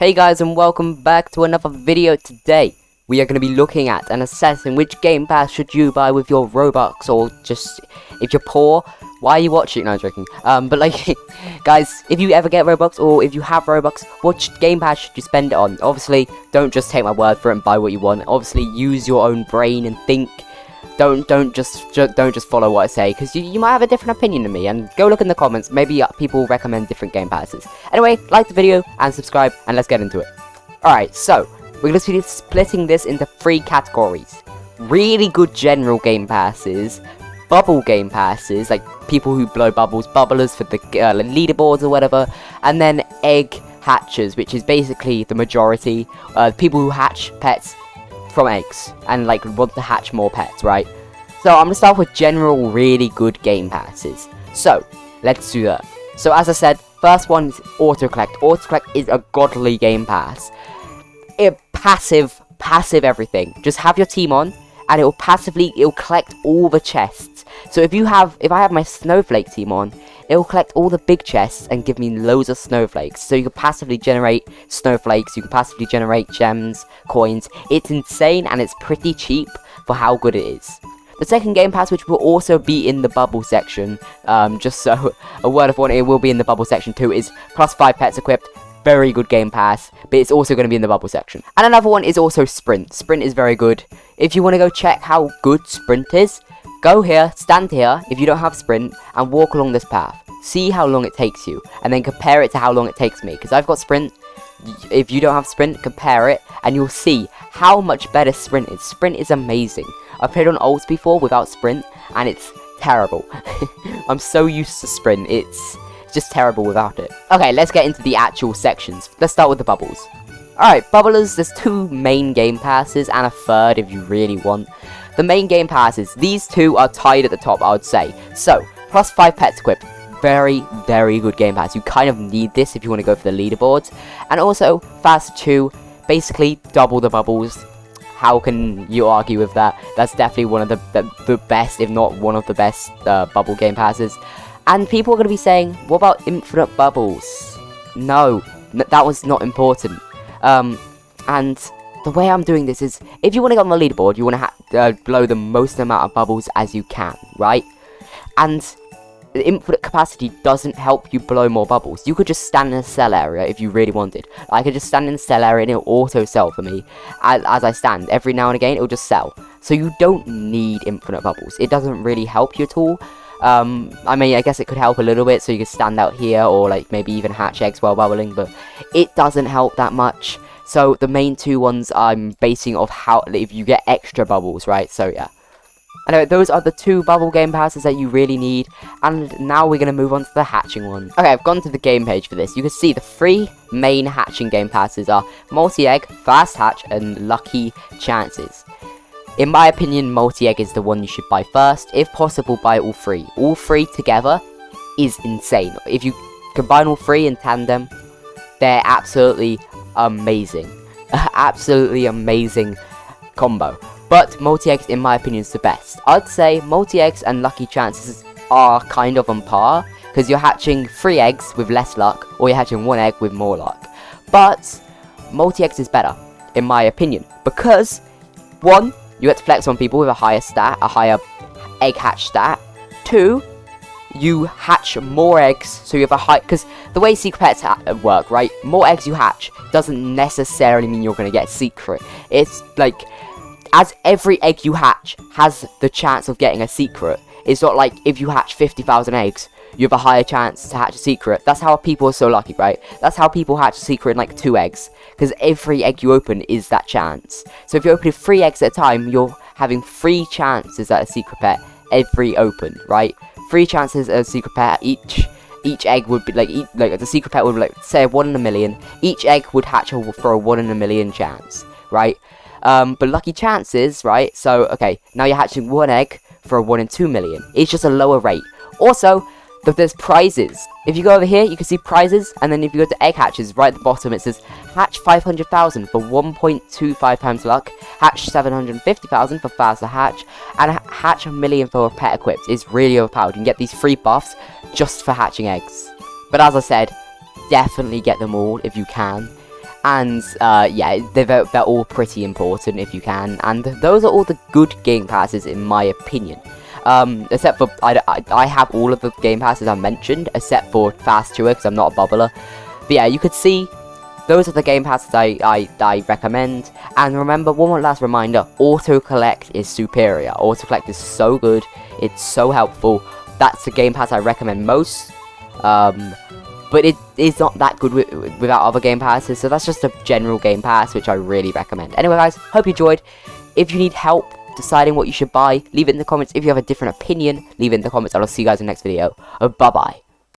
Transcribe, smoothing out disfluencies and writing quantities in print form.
Hey guys, and welcome back to another video. Today we are going to be looking at and assessing which Game Pass should you buy with your Robux, or just if you're poor, why are you watching? No, I'm joking. But like, guys, if you ever get Robux or if you have Robux, what Game Pass should you spend it on? Obviously, don't just take my word for it and buy what you want. Obviously, use your own brain and think. Don't just follow what I say, because you might have a different opinion than me, and go look in the comments. Maybe people recommend different Game Passes. Anyway, like the video and subscribe, and let's get into it. Alright, so we're going to be splitting this into 3 categories. Really good general Game Passes, bubble Game Passes, like people who blow bubbles, bubblers for the leaderboards or whatever, and then egg hatchers, which is basically the majority, people who hatch pets from eggs and like want to hatch more pets, right? So I'm gonna start with general really good Game Passes. So let's do that. So as I said, first one is auto collect. Auto collect is a godly Game Pass. It passive everything. Just have your team on and it'll collect all the chests. So if I have my snowflake team on, it will collect all the big chests and give me loads of snowflakes. So you can passively generate snowflakes, you can passively generate gems, coins. It's insane and it's pretty cheap for how good it is. The second Game Pass, which will also be in the bubble section, just so a word of warning, it will be in the bubble section too, is +5 pets equipped. Very good Game Pass, but it's also going to be in the bubble section. And another one is also Sprint. Sprint is very good. If you want to go check how good Sprint is, go here, stand here, if you don't have Sprint, and walk along this path. See how long it takes you, and then compare it to how long it takes me, because I've got Sprint. If you don't have Sprint, compare it, and you'll see how much better Sprint is. Sprint is amazing. I've played on ults before without Sprint, and it's terrible. I'm so used to Sprint, it's just terrible without it. Okay, let's get into the actual sections. Let's start with the bubbles. Alright, bubblers, there's 2 main Game Passes, and a third if you really want. The main Game Passes, these 2 are tied at the top, I would say. So, +5 pets equipped. Very, very good Game Pass. You kind of need this if you want to go for the leaderboards. And also, Fast 2, basically double the bubbles. How can you argue with that? That's definitely one of the best, if not one of the best bubble Game Passes. And people are going to be saying, what about infinite bubbles? No, that was not important. And the way I'm doing this is, if you want to get on the leaderboard, you want to blow the most amount of bubbles as you can, right? And the infinite capacity doesn't help you blow more bubbles. You could just stand in a sell area if you really wanted. I could just stand in the sell area and it'll auto sell for me. As I stand, every now and again, it'll just sell. So you don't need infinite bubbles. It doesn't really help you at all. I mean, I guess it could help a little bit, so you could stand out here, or like maybe even hatch eggs while bubbling, but it doesn't help that much. So the main 2 ones I'm basing off how, if you get extra bubbles, right? So yeah. Anyway, those are the 2 bubble Game Passes that you really need, and now we're going to move on to the hatching one. Okay, I've gone to the game page for this. You can see the 3 main hatching Game Passes are Multi-Egg, Fast Hatch, and Lucky Chances. In my opinion, Multi-Egg is the one you should buy first. If possible, buy all 3. All 3 together is insane. If you combine all 3 in tandem, they're absolutely amazing. Absolutely amazing combo. But Multi-Eggs, in my opinion, is the best. I'd say Multi-Eggs and Lucky Chances are kind of on par, because you're hatching 3 eggs with less luck, or you're hatching 1 egg with more luck. But Multi-Eggs is better, in my opinion, because 1, you get to flex on people with a higher stat, a higher egg hatch stat. 2, you hatch more eggs, so you have a high, because the way secret pets work, right? More eggs you hatch doesn't necessarily mean you're going to get a secret. It's like, as every egg you hatch has the chance of getting a secret. It's not like if you hatch 50,000 eggs, you have a higher chance to hatch a secret. That's how people are so lucky, right? That's how people hatch a secret in like 2 eggs. Because every egg you open is that chance. So if you open 3 eggs at a time, you're having 3 chances at a secret pet every open, right? 3 chances at a secret pet. Each egg would be like the secret pet would be like, say, 1 in a million. Each egg would hatch for a 1 in a million chance, right? But Lucky Chances, right? So, okay, now you're hatching 1 egg for a 1 in 2 million. It's just a lower rate. Also, there's prizes. If you go over here, you can see prizes, and then if you go to egg hatches, right at the bottom, it says hatch 500,000 for 1.25 times luck, hatch 750,000 for faster hatch, and hatch 1 million for a pet equipped. It's really overpowered. You can get these free buffs just for hatching eggs. But as I said, definitely get them all if you can. And yeah, they're all pretty important if you can, and those are all the good game passes in my opinion. Except for I have all of the game passes I mentioned, except for Fast Tour because I'm not a bubbler. But yeah, you could see those are the game passes I recommend. And remember, one more last reminder: auto collect is superior. Auto collect is so good, it's so helpful. That's the game pass I recommend most. But it is not that good without other game passes, so that's just a general game pass which I really recommend. Anyway guys, hope you enjoyed. If you need help deciding what you should buy, leave it in the comments. If you have a different opinion, leave it in the comments. I'll see you guys in the next video. Bye bye.